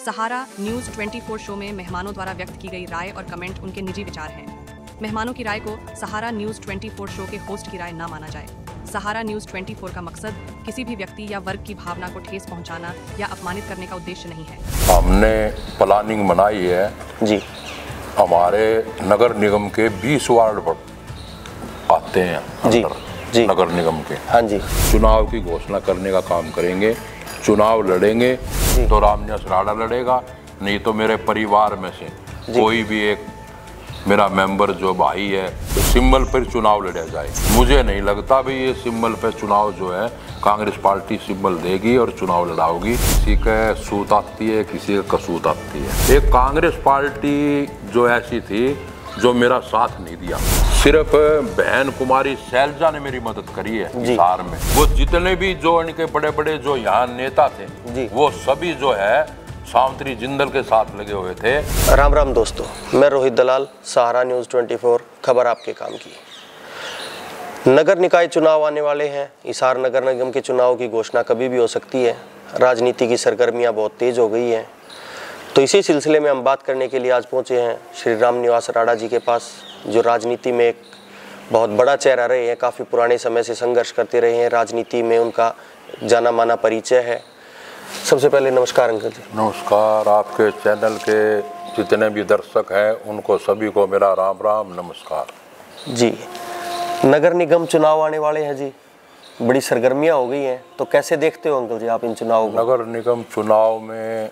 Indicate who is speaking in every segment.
Speaker 1: सहारा news 24 show में मेहमानों द्वारा व्यक्त की गई राय और कमेंट उनके निजी विचार हैं। मेहमानों की राय को सहारा न्यूज़ 24 शो के होस्ट की राय न माना जाए। सहारा न्यूज़ 24 का मकसद किसी भी व्यक्ति या वर्ग की भावना को ठेस पहुंचाना या अपमानित करने का उद्देश्य नहीं है।
Speaker 2: हमने प्लानिंग बनाई है
Speaker 3: जी।
Speaker 2: हमारे नगर निगम के 20 वार्ड पर आते हैं
Speaker 3: जी जी
Speaker 2: नगर निगम के।
Speaker 3: हाँ जी।
Speaker 2: चुनाव की घोषणा करने का काम करेंगे। चुनाव लड़ेंगे तो रामनिवास राणा लड़ेगा, नहीं तो मेरे परिवार में से कोई भी एक मेरा मेंबर जो भाई है तो सिंबल पर चुनाव लड़ा जाए। मुझे नहीं लगता भी ये सिंबल पर चुनाव जो है कांग्रेस पार्टी सिंबल देगी और चुनाव लड़ाओगी। किसी का सूत आती है, किसी का कसूत आती है। एक कांग्रेस पार्टी जो ऐसी थी जो मेरा साथ नहीं दिया, सिर्फ बहन कुमारी शैलजा ने मेरी मदद करी है बिहार में। वो जितने भी जो इनके बड़े बड़े जो यहाँ नेता थे वो सभी जो है सावित्री जिंदल के साथ लगे हुए थे।
Speaker 3: राम राम दोस्तों, मैं रोहित दलाल, सहारा न्यूज़ 24 खबर आपके काम की। नगर निकाय चुनाव आने वाले हैं। हिसार नगर निगम के चुनाव की घोषणा कभी भी हो सकती है। राजनीति की सरगर्मियां बहुत तेज हो गई हैं। तो इसी सिलसिले में हम बात करने के लिए आज पहुंचे हैं श्री रामनिवास राणा जी के पास, जो राजनीति में एक बहुत बड़ा चेहरा रहे हैं। काफ़ी पुराने समय से संघर्ष करते रहे हैं। राजनीति में उनका जाना माना परिचय है। सबसे पहले नमस्कार अंकल जी।
Speaker 2: नमस्कार। आपके चैनल के जितने भी दर्शक हैं उनको सभी को मेरा राम राम नमस्कार
Speaker 3: जी। नगर निगम चुनाव आने वाले हैं जी, बड़ी सरगर्मियां हो गई हैं, तो कैसे देखते हो अंकल जी आप इन चुनावों को?
Speaker 2: नगर निगम चुनाव में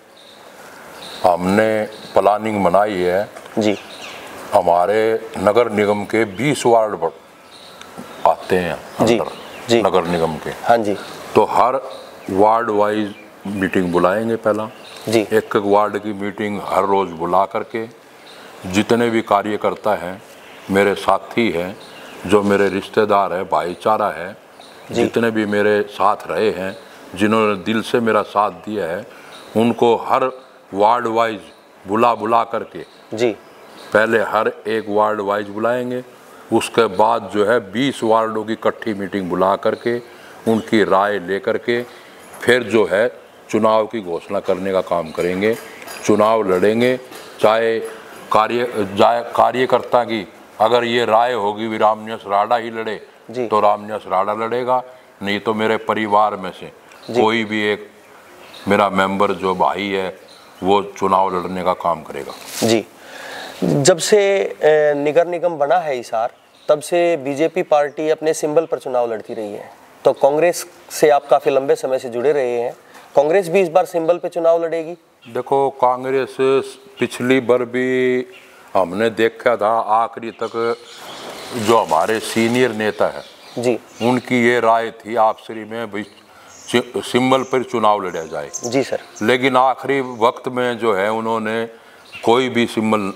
Speaker 2: हमने प्लानिंग बनाई है
Speaker 3: जी।
Speaker 2: हमारे नगर निगम के 20 वार्ड पर आते हैं
Speaker 3: जी जी
Speaker 2: नगर निगम के।
Speaker 3: हाँ जी।
Speaker 2: तो हर वार्ड वाइज मीटिंग बुलाएंगे। पहला
Speaker 3: जी।
Speaker 2: एक एक वार्ड की मीटिंग हर रोज़ बुला करके जितने भी कार्यकर्ता हैं, मेरे साथी हैं, जो मेरे रिश्तेदार हैं, भाईचारा है, जितने भी मेरे साथ रहे हैं, जिन्होंने दिल से मेरा साथ दिया है, उनको हर वार्ड वाइज बुला करके
Speaker 3: जी
Speaker 2: पहले हर एक वार्ड वाइज बुलाएंगे। उसके बाद जो है 20 वार्डों की इकट्ठी मीटिंग बुला करके उनकी राय ले करके फिर जो है चुनाव की घोषणा करने का काम करेंगे। चुनाव लड़ेंगे, चाहे कार्यकर्ता की अगर ये राय होगी भी रामनिवास राणा ही लड़े तो रामनिवास राणा लड़ेगा, नहीं तो मेरे परिवार में से कोई भी एक मेरा मेंबर जो भाई है वो चुनाव लड़ने का काम करेगा।
Speaker 3: जी। जब से नगर निगम बना है हिसार, तब से बीजेपी पार्टी अपने सिंबल पर चुनाव लड़ती रही है। तो कांग्रेस से आप काफ़ी लंबे समय से जुड़े रहे हैं, कांग्रेस भी इस बार सिंबल पे चुनाव लड़ेगी?
Speaker 2: देखो, कांग्रेस पिछली बार भी हमने देखा था आखिरी तक जो हमारे सीनियर नेता है
Speaker 3: जी,
Speaker 2: उनकी ये राय थी आपसरी में भाई सिंबल पर चुनाव लड़ा जाए। जी सर। लेकिन आखिरी वक्त में जो है उन्होंने कोई भी सिंबल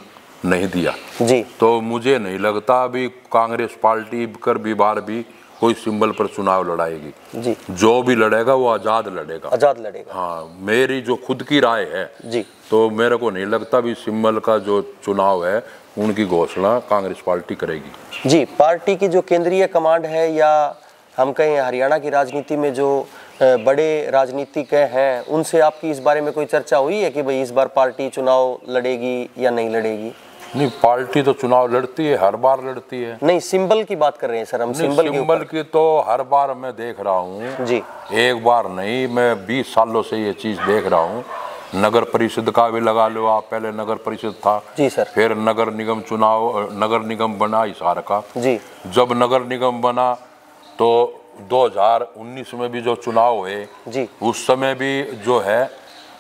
Speaker 2: नहीं दिया जी। तो मुझे नहीं लगता अभी कांग्रेस पार्टी कर भी बार भी कोई सिंबल पर चुनाव लड़ाएगी जी। जो भी लड़ेगा वो आज़ाद लड़ेगा। आज़ाद लड़ेगा। हाँ, मेरी जो खुद की राय है जी, तो मेरे को नहीं लगता भी सिंबल का जो चुनाव है उनकी घोषणा कांग्रेस पार्टी करेगी
Speaker 3: जी। पार्टी की जो केंद्रीय कमांड है या हम कहें हरियाणा की राजनीति में जो बड़े राजनीतिक हैं, उनसे आपकी इस बारे में कोई चर्चा हुई है कि भाई इस बार पार्टी चुनाव लड़ेगी या नहीं लड़ेगी?
Speaker 2: नहीं, पार्टी तो चुनाव लड़ती है, हर बार लड़ती है।
Speaker 3: नहीं, सिंबल की बात कर रहे हैं सर हम। सिंबल
Speaker 2: की तो हर बार मैं देख रहा हूँ जी। एक बार नहीं, मैं 20 सालों से ये चीज़ देख रहा हूँ। नगर परिषद का भी लगा लो आप, पहले नगर परिषद था जी सर, फिर नगर निगम चुनाव, नगर निगम बना हिसार का जी। जब नगर निगम बना तो 2019 में भी जो चुनाव हुए जी, उस समय भी जो है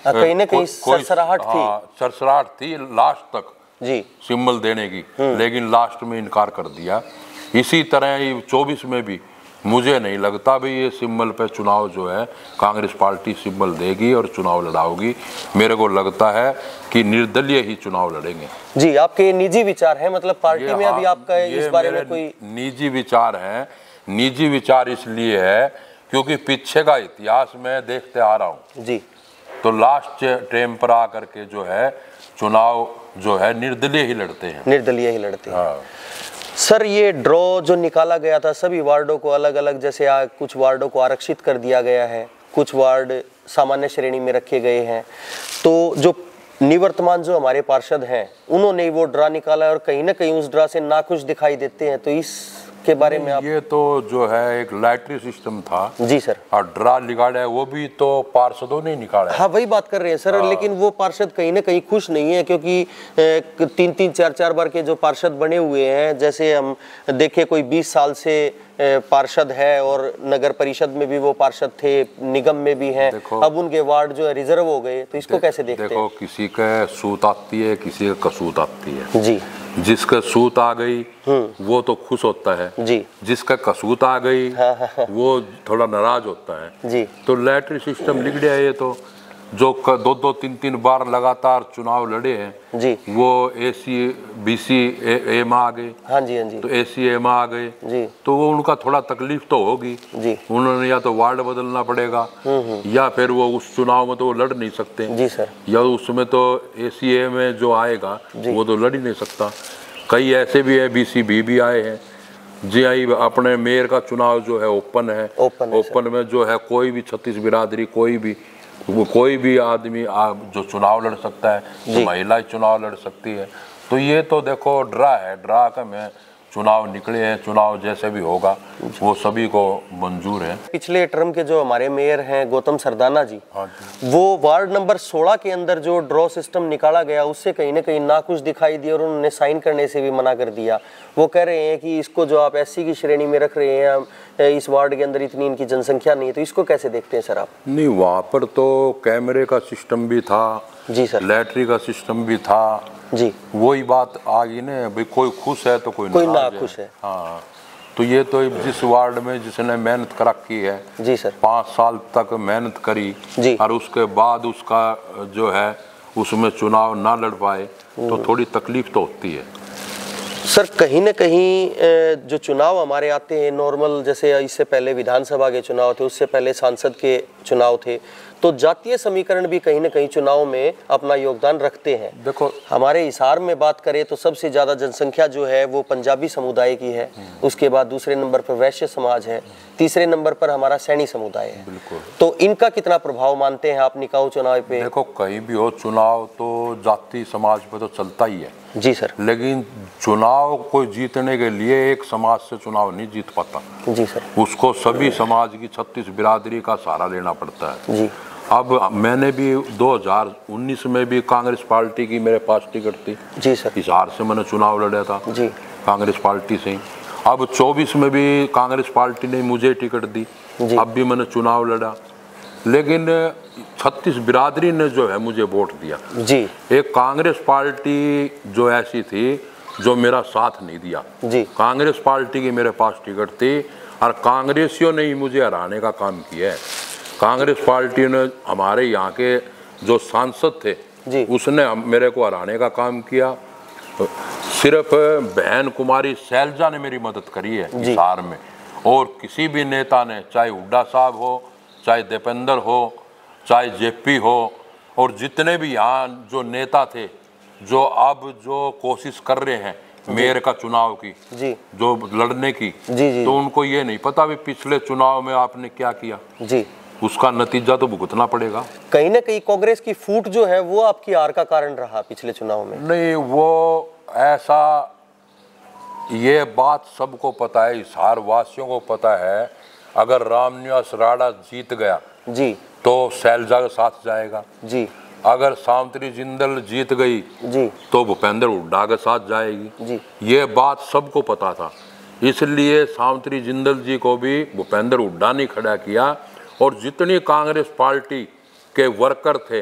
Speaker 3: कहीं ना कहीं सरसराहट थी।
Speaker 2: सरसराहट थी लास्ट तक
Speaker 3: जी
Speaker 2: सिंबल देने की, लेकिन लास्ट में इनकार कर दिया। इसी तरह 24 में भी मुझे नहीं लगता भी ये सिंबल पे चुनाव जो है कांग्रेस पार्टी सिंबल देगी और चुनाव लड़ाओगी। मेरे को लगता है कि निर्दलीय ही चुनाव लड़ेंगे
Speaker 3: जी। आपके निजी विचार हैं, मतलब पार्टी में अभी आपका इस बारे में कोई
Speaker 2: निजी विचार है? निजी विचार इसलिए है क्योंकि पीछे का इतिहास मैं देखते आ रहा हूँ जी। तो लास्ट टाइम पर आकर के जो है चुनाव जो है निर्दलीय ही लड़ते हैं। निर्दलीय ही लड़ते हैं। हाँ।
Speaker 3: सर, ये ड्रॉ जो निकाला गया था सभी वार्डों को अलग अलग, जैसे कुछ वार्डों को आरक्षित कर दिया गया है, कुछ वार्ड सामान्य श्रेणी में रखे गए हैं। तो जो निवर्तमान जो हमारे पार्षद हैं उन्होंने वो ड्रा निकाला है और कहीं ना कहीं उस ड्रा से नाखुश दिखाई देते हैं, तो इसके बारे में आप?
Speaker 2: ये तो जो है एक लॉटरी सिस्टम था
Speaker 3: जी सर,
Speaker 2: और ड्रा निकाला है वो भी तो पार्षदों ने निकाला है।
Speaker 3: हाँ वही बात कर रहे हैं सर। लेकिन वो पार्षद कहीं ना कहीं खुश नहीं है, क्योंकि 3-3 4-4 बार के जो पार्षद बने हुए हैं, जैसे हम देखे कोई 20 साल से पार्षद है और नगर परिषद में भी वो पार्षद थे, निगम में भी हैं, अब उनके वार्ड जो है रिजर्व हो गए, तो इसको कैसे देखते हैं?
Speaker 2: देखो, किसी का सूत आती है, किसी का कसूत आती है
Speaker 3: जी।
Speaker 2: जिसका सूत आ गई वो तो खुश होता है
Speaker 3: जी,
Speaker 2: जिसका कसूत आ गई वो थोड़ा नाराज होता है
Speaker 3: जी।
Speaker 2: तो लॉटरी सिस्टम लिख दिया है। ये तो जो 2-2 3-3 बार लगातार चुनाव लड़े हैं
Speaker 3: जी,
Speaker 2: वो AC BC ए में आ गए।
Speaker 3: हाँ जी, हाँ जी।
Speaker 2: तो ACA में आ गए
Speaker 3: जी,
Speaker 2: तो वो उनका थोड़ा तकलीफ तो होगी
Speaker 3: जी।
Speaker 2: उन्होंने या तो वार्ड बदलना पड़ेगा या फिर वो उस चुनाव में तो वो लड़ नहीं सकते
Speaker 3: जी सर,
Speaker 2: या उसमें तो ACA में जो आएगा वो तो लड़ ही नहीं सकता। कई ऐसे भी है BCB भी आए हैं जी। आई अपने मेयर का चुनाव जो है ओपन है, ओपन में जो है कोई भी 36 बिरादरी कोई भी आदमी जो चुनाव लड़ सकता है, तो महिला चुनाव लड़ सकती है। तो ये तो देखो ड्रा है, ड्रा का में चुनाव निकले हैं, चुनाव जैसे भी होगा वो सभी को मंजूर है।
Speaker 3: पिछले टर्म के जो हमारे मेयर हैं गौतम सरदाना जी,
Speaker 2: हाँ जी,
Speaker 3: वो वार्ड नंबर 16 के अंदर जो ड्रॉ सिस्टम निकाला गया उससे कहीं ना कहीं नाखुश दिखाई दिया और उन्होंने साइन करने से भी मना कर दिया। वो कह रहे हैं कि इसको जो आप SC की श्रेणी में रख रहे हैं, इस वार्ड के अंदर इतनी इनकी जनसंख्या नहीं है, तो इसको कैसे देखते हैं सर आप?
Speaker 2: नहीं, वहाँ पर तो कैमरे का सिस्टम भी था
Speaker 3: जी सर,
Speaker 2: लैटरी का सिस्टम भी था
Speaker 3: जी।
Speaker 2: वही बात आ गई ना भाई, कोई खुश है तो कोई
Speaker 3: नाखुश है।
Speaker 2: हाँ, तो ये तो जिस वार्ड में जिसने मेहनत कर रखी है
Speaker 3: जी सर,
Speaker 2: 5 साल तक मेहनत करी
Speaker 3: जी,
Speaker 2: और उसके बाद उसका जो है उसमें चुनाव ना लड़ पाए तो थोड़ी तकलीफ तो होती है
Speaker 3: सर। कहीं ना कहीं जो चुनाव हमारे आते हैं नॉर्मल, जैसे इससे पहले विधानसभा के चुनाव थे, उससे पहले सांसद के चुनाव थे, तो जातीय समीकरण भी कहीं ना कहीं चुनाव में अपना योगदान रखते हैं।
Speaker 2: देखो,
Speaker 3: हमारे हिसार में बात करें तो सबसे ज़्यादा जनसंख्या जो है वो पंजाबी समुदाय की है, उसके बाद दूसरे नंबर पर वैश्य समाज है, तीसरे नंबर पर हमारा सैनी समुदाय है।
Speaker 2: बिल्कुल।
Speaker 3: तो इनका कितना प्रभाव मानते हैं आप निकाय चुनाव पे?
Speaker 2: देखो, कहीं भी हो चुनाव तो जाति समाज पे तो चलता ही है
Speaker 3: जी सर,
Speaker 2: लेकिन चुनाव को जीतने के लिए एक समाज से चुनाव नहीं जीत पाता
Speaker 3: जी सर,
Speaker 2: उसको सभी समाज की 36 बिरादरी का सहारा लेना पड़ता है
Speaker 3: जी।
Speaker 2: अब मैंने भी 2019 में भी कांग्रेस पार्टी की मेरे पास टिकट थी
Speaker 3: जी सर,
Speaker 2: हिसार से मैंने चुनाव लड़ा था
Speaker 3: जी,
Speaker 2: कांग्रेस पार्टी से ही। अब 24 में भी कांग्रेस पार्टी ने मुझे टिकट दी, अब भी मैंने चुनाव लड़ा, लेकिन 36 बिरादरी ने जो है मुझे वोट दिया
Speaker 3: जी।
Speaker 2: एक कांग्रेस पार्टी जो ऐसी थी जो मेरा साथ नहीं दिया
Speaker 3: जी,
Speaker 2: कांग्रेस पार्टी की मेरे पास टिकट थी और कांग्रेसियों ने ही मुझे हराने का काम किया है। कांग्रेस पार्टी ने हमारे यहाँ के जो सांसद थे
Speaker 3: जी,
Speaker 2: उसने मेरे को हराने का काम किया। सिर्फ बहन कुमारी शैलजा ने मेरी मदद करी है हिसार में, और किसी भी नेता ने, चाहे हुड्डा साहब हो, चाहे दीपेंद्र हो, चाहे JP हो, और जितने भी यहाँ जो नेता थे जो अब जो कोशिश कर रहे हैं मेयर का चुनाव की
Speaker 3: जी,
Speaker 2: जो लड़ने की
Speaker 3: जी, जी,
Speaker 2: तो उनको ये नहीं पता भी पिछले चुनाव में आपने क्या किया
Speaker 3: जी,
Speaker 2: उसका नतीजा तो भुगतना पड़ेगा।
Speaker 3: कहीं ना कहीं कांग्रेस की फूट जो है वो आपकी हार का कारण रहा पिछले चुनाव में?
Speaker 2: नहीं, वो ऐसा, ये बात सबको पता है, हिसार वासियों को पता है, अगर रामनिवास राणा जीत गया
Speaker 3: जी
Speaker 2: तो शैलजा के साथ जाएगा
Speaker 3: जी,
Speaker 2: अगर सावित्री जिंदल जीत गई
Speaker 3: जी
Speaker 2: तो भूपेंद्र हुड्डा के साथ जाएगी
Speaker 3: जी,
Speaker 2: ये बात सबको पता था, इसलिए सावित्री जिंदल जी को भी भूपेंद्र हुड्डा ने खड़ा किया। और जितनी कांग्रेस पार्टी के वर्कर थे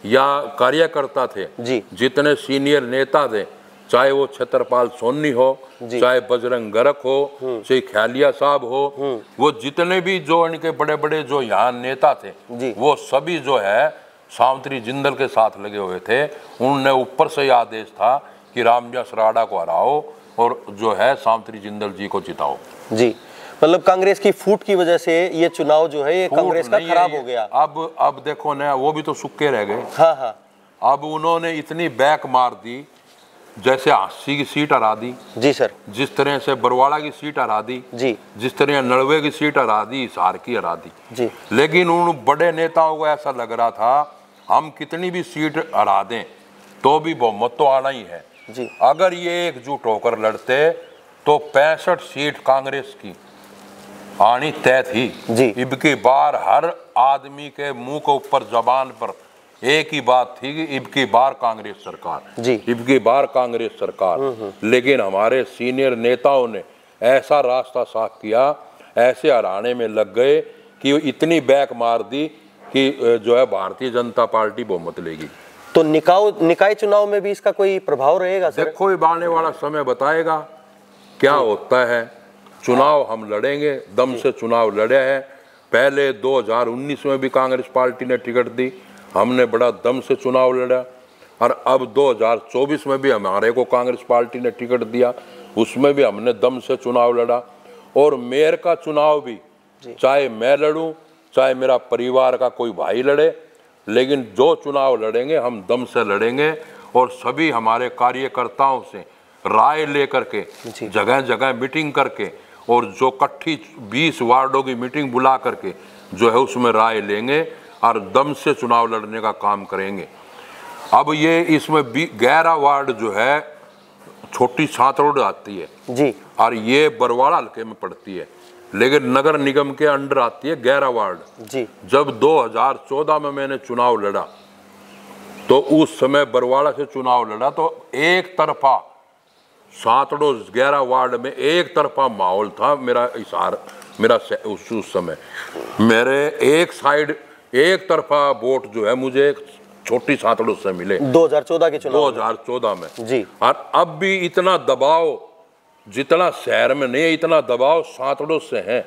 Speaker 2: या कार्यकर्ता थे
Speaker 3: जी,
Speaker 2: जितने सीनियर नेता थे, चाहे वो छतरपाल सोनी हो, चाहे बजरंग गर्ग हो, चाहे ख्यालिया साहब हो, वो जितने भी जो इनके बड़े बड़े जो यहाँ नेता थे वो सभी जो है सावित्री जिंदल के साथ लगे हुए थे। उनने ऊपर से आदेश था कि रामनिवास राणा को हराओ और जो है सावित्री जिंदल जी को जिताओ
Speaker 3: जी। मतलब कांग्रेस की फूट की वजह से ये चुनाव जो है ये कांग्रेस का खराब हो गया।
Speaker 2: अब देखो ना, वो भी तो सुक्के रह गए।
Speaker 3: हाँ हाँ,
Speaker 2: अब उन्होंने इतनी बैक मार दी जैसे 80 की सीट हरा दी
Speaker 3: जी सर,
Speaker 2: जिस तरह से बरवाड़ा की सीट हरा दी
Speaker 3: जी,
Speaker 2: जिस तरह नलवे की सीट हरा दी, हिसार की हरा दी
Speaker 3: जी,
Speaker 2: लेकिन उन बड़े नेताओं को ऐसा लग रहा था हम कितनी भी सीट हरा दें तो भी बहुमत तो आना ही है
Speaker 3: जी,
Speaker 2: अगर ये एकजुट होकर लड़ते तो 65 सीट कांग्रेस की आनी तय थी
Speaker 3: जी।
Speaker 2: इब की बार हर आदमी के मुंह के ऊपर जबान पर एक ही बात थी कि इब की बार कांग्रेस सरकार
Speaker 3: जी।
Speaker 2: इब की बार कांग्रेस सरकार लेकिन हमारे सीनियर नेताओं ने ऐसा रास्ता साफ किया, ऐसे हराने में लग गए कि इतनी बैक मार दी कि जो है भारतीय जनता पार्टी बहुमत लेगी।
Speaker 3: तो निकाय चुनाव में भी इसका कोई प्रभाव रहेगा सर?
Speaker 2: देखो ये आने वाला समय बताएगा क्या होता है। चुनाव हम लड़ेंगे, दम से चुनाव लड़े हैं। पहले 2019 में भी कांग्रेस पार्टी ने टिकट दी, हमने बड़ा दम से चुनाव लड़ा और अब 2024 में भी हमारे को कांग्रेस पार्टी ने टिकट दिया, उसमें भी हमने दम से चुनाव लड़ा। और मेयर का चुनाव भी चाहे मैं लड़ूं चाहे मेरा परिवार का कोई भाई लड़े, लेकिन जो चुनाव लड़ेंगे हम दम से लड़ेंगे और सभी हमारे कार्यकर्ताओं से राय लेकर के जगह जगह मीटिंग करके और जो इकट्ठी 20 वार्डों की मीटिंग बुला करके जो है उसमें राय लेंगे और दम से चुनाव लड़ने का काम करेंगे। अब ये इसमें 11 वार्ड जो है छोटी सांतरोड आती है
Speaker 3: जी,
Speaker 2: और ये बरवाड़ा हल्के में पड़ती है, लेकिन नगर निगम के अंडर आती है 11 वार्ड
Speaker 3: जी।
Speaker 2: जब 2014 में मैंने चुनाव लड़ा तो उस समय बरवाड़ा से चुनाव लड़ा तो एक तरफा सांतड़ो 11 वार्ड में एक तरफा माहौल था। मेरा हिसार मेरा उस समय मेरे एक साइड एक तरफा वोट जो है मुझे छोटी सांतड़ो से मिले
Speaker 3: 2014 के चुनाव
Speaker 2: 2014 में
Speaker 3: जी।
Speaker 2: और अब भी इतना दबाव जितना शहर में नहीं इतना दबाव सांतड़ों से है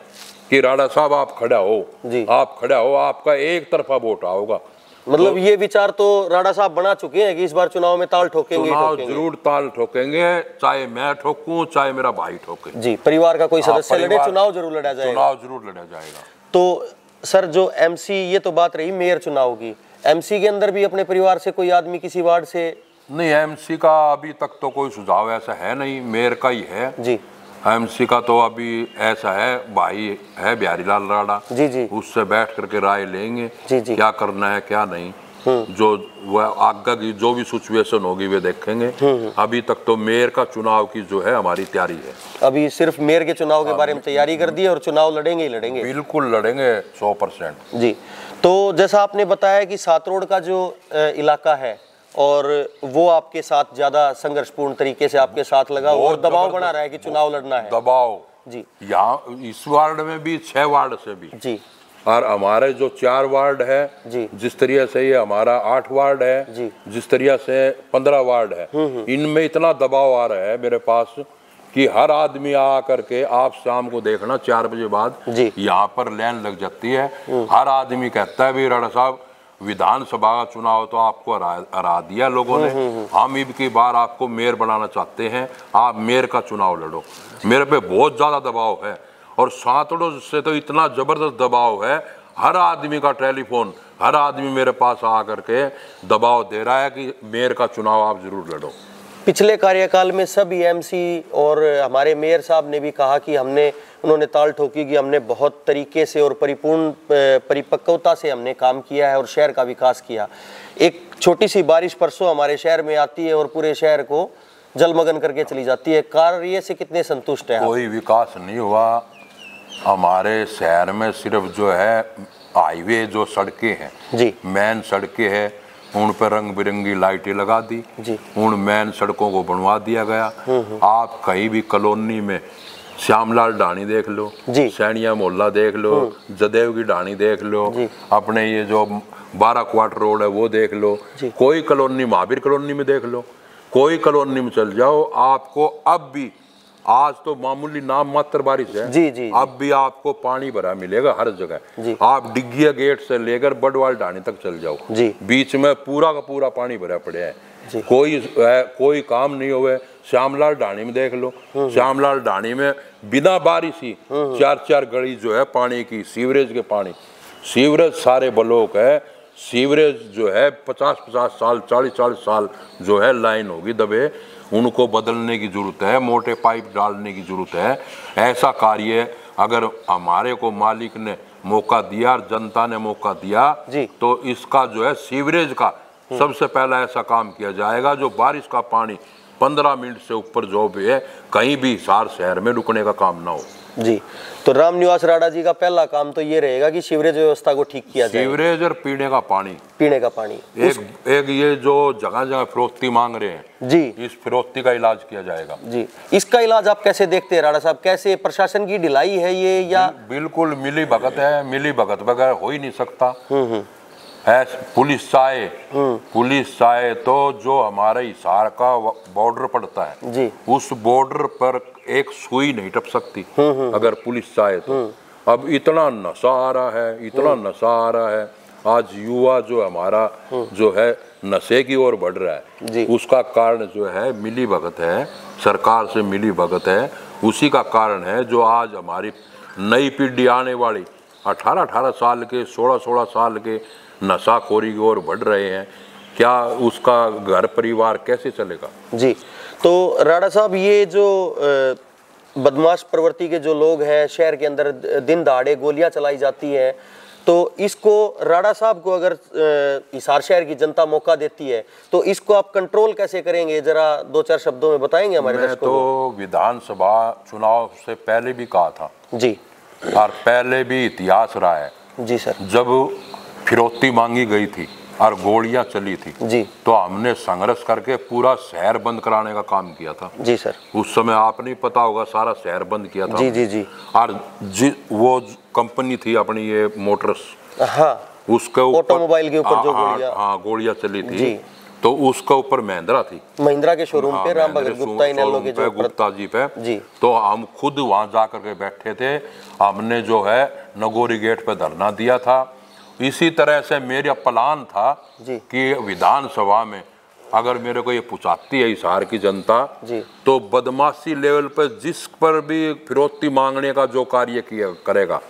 Speaker 2: कि राणा साहब आप खड़ा हो
Speaker 3: जी,
Speaker 2: आप खड़ा हो, आपका एक तरफा वोट आओगा।
Speaker 3: मतलब तो, ये विचार तो राणा साहब बना चुके हैं कि इस बार चुनाव में ताल ठोकेंगे,
Speaker 2: चुनाव जरूर ताल ठोकेंगे, चाहे मैं ठोकूं चाहे मेरा भाई ठोके
Speaker 3: जी। परिवार का कोई सदस्य लड़े चुनाव जरूर लड़ा जाएगा,
Speaker 2: चुनाव जरूर लड़ा जाएगा।
Speaker 3: तो सर जो एमसी, ये तो बात रही मेयर चुनाव की, एमसी के अंदर भी अपने परिवार से कोई आदमी किसी वार्ड से
Speaker 2: नहीं, एमसी का अभी तक तो कोई सुझाव ऐसा है नहीं, मेयर का ही है
Speaker 3: जी।
Speaker 2: एमसी का तो अभी ऐसा है भाई है बिहारी लाल राणा
Speaker 3: जी जी,
Speaker 2: उससे बैठ करके राय लेंगे
Speaker 3: जी जी,
Speaker 2: क्या करना है क्या नहीं, जो वह आगे की जो भी सिचुएशन होगी वे देखेंगे। अभी तक तो मेयर का चुनाव की जो है हमारी तैयारी है।
Speaker 3: अभी सिर्फ मेयर के चुनाव के बारे में तैयारी कर दी है और चुनाव लड़ेंगे ही लड़ेंगे,
Speaker 2: बिल्कुल लड़ेंगे 100%
Speaker 3: जी। तो जैसा आपने बताया कि सांतरोड का जो इलाका है और वो आपके साथ ज्यादा संघर्षपूर्ण तरीके से आपके साथ लगा और दबाव बना रहा है कि चुनाव लड़ना है,
Speaker 2: दबाव
Speaker 3: जी।
Speaker 2: यहाँ इस वार्ड में भी 6 वार्ड से भी
Speaker 3: जी,
Speaker 2: और हमारे जो 4 वार्ड है
Speaker 3: जी,
Speaker 2: जिस तरह से ये हमारा 8 वार्ड है
Speaker 3: जी,
Speaker 2: जिस तरह से 15 वार्ड है, इनमें इतना दबाव आ रहा है मेरे पास कि हर आदमी आ करके आप शाम को देखना 4 बजे बाद यहाँ पर लाइन लग जाती है। हर आदमी कहता है भी राणा साहब विधानसभा का चुनाव तो आपको हरा दिया लोगों ने, हम इब की बार आपको मेयर बनाना चाहते हैं, आप मेयर का चुनाव लड़ो। मेरे पे बहुत ज़्यादा दबाव है और सांतड़ों से तो इतना ज़बरदस्त दबाव है, हर आदमी का टेलीफोन, हर आदमी मेरे पास आ करके दबाव दे रहा है कि मेयर का चुनाव आप ज़रूर लड़ो।
Speaker 3: पिछले कार्यकाल में सभी एमसी और हमारे मेयर साहब ने भी कहा कि उन्होंने ताल ठोकी कि हमने बहुत तरीके से और परिपूर्ण परिपक्वता से हमने काम किया है और शहर का विकास किया। एक छोटी सी बारिश परसों हमारे शहर में आती है और पूरे शहर को जलमग्न करके चली जाती है, कार्य से कितने संतुष्ट हैं?
Speaker 2: कोई विकास नहीं हुआ हमारे शहर में, सिर्फ जो है हाईवे जो सड़कें हैं
Speaker 3: जी,
Speaker 2: मेन सड़कें हैं उन पर रंग बिरंगी लाइटें लगा दी
Speaker 3: जी,
Speaker 2: उन मेन सड़कों को बनवा दिया गया। आप कहीं भी कॉलोनी में श्यामलाल ढाणी देख लो, सैनिया मोहल्ला देख लो, जदेव की ढाणी देख लो, अपने ये जो 12 क्वार्टर रोड है वो देख लो, कोई कॉलोनी महावीर कॉलोनी में देख लो, कोई कॉलोनी में चल जाओ, आपको अब भी, आज तो मामूली नाम मात्र बारिश है
Speaker 3: जी, जी,
Speaker 2: अब भी आपको पानी भरा मिलेगा हर जगह। आप डिग्गिया गेट से लेकर बडवाल ढाणी तक चल जाओ, बीच में पूरा का पूरा पानी भरा पड़ा है, कोई काम नहीं हुए। श्यामलाल ढाणी में देख लो, श्यामलाल ढाणी में बिना बारिश ही 4-4 गली जो है पानी की, सीवरेज के पानी, सीवरेज सारे ब्लॉक है, सीवरेज जो है 50-50 साल 40-40 साल जो है लाइन होगी दबे, उनको बदलने की जरूरत है, मोटे पाइप डालने की जरूरत है। ऐसा कार्य अगर हमारे को मालिक ने मौका दिया और जनता ने मौका दिया तो इसका जो है सीवरेज का सबसे पहला ऐसा काम किया जाएगा जो बारिश का पानी 15 मिनट से ऊपर जो भी है कहीं भी हिसार शहर में रुकने का काम ना हो।
Speaker 3: जी, तो रामनिवास राणा जी का पहला काम तो ये रहेगा कि सीवरेज व्यवस्था को ठीक किया जाए।
Speaker 2: सीवरेज और पीने का पानी एक ये जो जगह जगह फिरौती मांग रहे हैं
Speaker 3: जी,
Speaker 2: इस फिरौती का इलाज किया जाएगा जी।
Speaker 3: इसका इलाज आप कैसे देखते हैं राणा साहब, कैसे प्रशासन की ढिलाई है ये या
Speaker 2: बिल्कुल मिली भगत है, मिली भगत बगैर हो ही नहीं सकता है। पुलिस चाहे तो जो हमारे हिसार का बॉर्डर पड़ता है जी, उस बॉर्डर पर एक सुई नहीं टप सकती अगर पुलिस चाहे तो। अब इतना नशा आ रहा है, आज युवा जो हमारा जो है नशे की ओर बढ़ रहा है, उसका कारण जो है मिली भगत है, सरकार से मिली भगत है। उसी का कारण है जो आज हमारी नई पीढ़ी आने वाली 18-18 साल के 16-16 साल के नशाखोरी की ओर बढ़ रहे हैं। क्या उसका घर परिवार कैसे चलेगा
Speaker 3: जी। तो राणा साहब ये जो बदमाश प्रवृत्ति के जो लोग हैं शहर के अंदर दिन दहाड़े गोलियां चलाई जाती हैं, तो इसको राणा साहब को अगर हिसार शहर की जनता मौका देती है तो इसको आप कंट्रोल कैसे करेंगे, जरा 2-4 शब्दों में बताएंगे हमारे दर्शकों को।
Speaker 2: तो विधानसभा चुनाव से पहले भी कहा था
Speaker 3: जी,
Speaker 2: और पहले भी इतिहास रहा है
Speaker 3: जी सर,
Speaker 2: जब फिरौती मांगी गई थी और गोलियां चली थी जी, तो हमने संघर्ष करके पूरा शहर बंद कराने का काम किया था
Speaker 3: जी सर।
Speaker 2: उस समय आप नहीं पता होगा, सारा शहर बंद किया था
Speaker 3: जी।
Speaker 2: और वो कंपनी थी अपनी ये मोटर्स,
Speaker 3: हाँ,
Speaker 2: उसके ऊपर
Speaker 3: ऑटोमोबाइल के ऊपर जो
Speaker 2: गोलियां चली थी तो उसके ऊपर महिंद्रा
Speaker 3: के शोरूम पे राम भगत
Speaker 2: गुप्ता जी पे जी, तो हम खुद वहां जाकर के बैठे थे। हमने जो है नगोरी गेट पे धरना दिया था। इसी तरह से मेरा प्लान था कि विधानसभा में अगर मेरे को ये पूछाती है हिसार की जनता तो बदमाशी लेवल पर जिस पर भी फिरौती मांगने का जो कार्य किया करेगा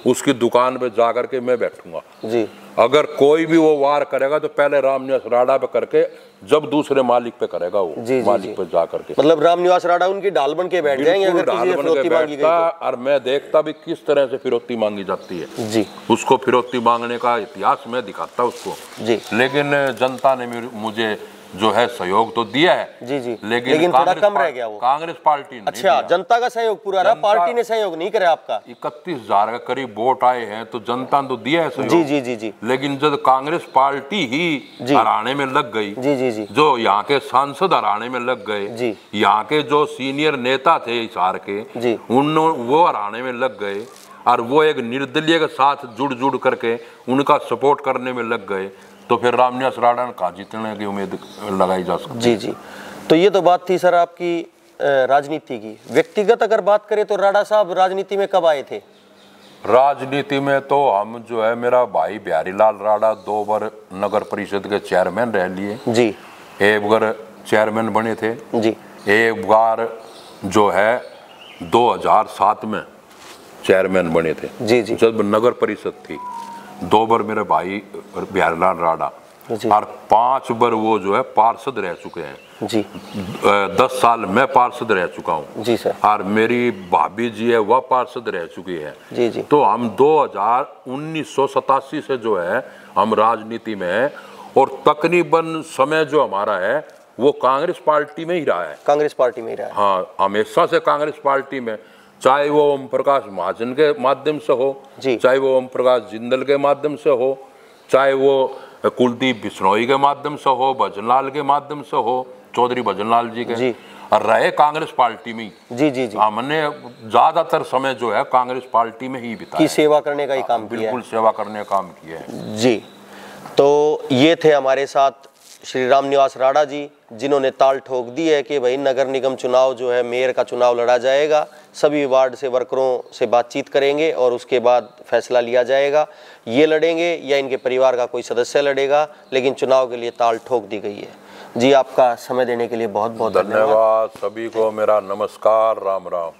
Speaker 2: उसकी दुकान पे जाकर के मैं बैठूंगा जी। अगर कोई भी वो वार करेगा तो पहले रामनिवास राणा पे करके जब दूसरे मालिक पे करेगा वो मालिक पे जा करके,
Speaker 3: मतलब रामनिवास राणा उनकी ढाल बन के बैठ जाएंगे अगर फिरौती मांगी गई तो।
Speaker 2: और मैं देखता भी किस तरह से फिरौती मांगी जाती है जी, उसको फिरौती मांगने का इतिहास मैं दिखाता उसको जी। लेकिन जनता ने मुझे जो है सहयोग तो दिया है
Speaker 3: जी, लेकिन थोड़ा कम रह गया वो
Speaker 2: कांग्रेस पार्टी ने।
Speaker 3: अच्छा, जनता का सहयोग पूरा रहा, पार्टी ने सहयोग नहीं करा आपका।
Speaker 2: 31,000 के करीब वोट आए हैं तो जनता ने तो दिया है सहयोग
Speaker 3: जी।
Speaker 2: लेकिन जब कांग्रेस पार्टी ही हराने में लग गई जी, जो यहाँ के सांसद हराने में लग गए, यहाँ के जो सीनियर नेता थे हिसार के वो हराने में लग गए और वो एक निर्दलीय के साथ जुड़ करके उनका सपोर्ट करने में लग गए, तो फिर रामनिवास राणा का जीतने की उम्मीद लगाई जा सकती है
Speaker 3: जी। तो ये तो बात थी सर आपकी राजनीति की। व्यक्तिगत अगर बात करें तो राणा साहब राजनीति में कब आए थे?
Speaker 2: राजनीति में तो हम जो है मेरा भाई बिहारी लाल राणा 2 बार नगर परिषद के चेयरमैन रह लिए जी, एक बार चेयरमैन बने थे जी, एक बार जो है 2007 में चेयरमैन बने थे जी, जब नगर परिषद थी। 2 बार मेरे भाई बिहारी लाल राणा और 5 बार वो जो है पार्षद रह चुके हैं जी। 10 साल मैं पार्षद रह चुका हूँ जी सर, और मेरी भाभी जी है वह पार्षद रह चुकी है जी। तो हम 1987 से जो है हम राजनीति में हैं और तकरीबन समय जो हमारा है वो कांग्रेस पार्टी में ही रहा है।
Speaker 3: कांग्रेस पार्टी में ही रहा है,
Speaker 2: हाँ, हमेशा से कांग्रेस पार्टी में, चाहे वो ओम प्रकाश महाजन के माध्यम से हो, चाहे वो ओम प्रकाश जिंदल के माध्यम से हो, चाहे वो कुलदीप बिश्नोई के माध्यम से हो, भजनलाल के माध्यम से हो, चौधरी भजनलाल जी के और रहे कांग्रेस पार्टी में जी। हमने ज्यादातर समय जो है कांग्रेस पार्टी में ही बिताया,
Speaker 3: सेवा करने का ही काम किया,
Speaker 2: बिल्कुल सेवा करने का काम किया है
Speaker 3: जी। तो ये थे हमारे साथ श्री रामनिवास राणा जी, जिन्होंने ताल ठोक दी है कि भाई नगर निगम चुनाव जो है मेयर का चुनाव लड़ा जाएगा, सभी वार्ड से वर्करों से बातचीत करेंगे और उसके बाद फैसला लिया जाएगा, ये लड़ेंगे या इनके परिवार का कोई सदस्य लड़ेगा, लेकिन चुनाव के लिए ताल ठोक दी गई है जी। आपका समय देने के लिए बहुत बहुत
Speaker 2: धन्यवाद। सभी को मेरा नमस्कार, राम राम।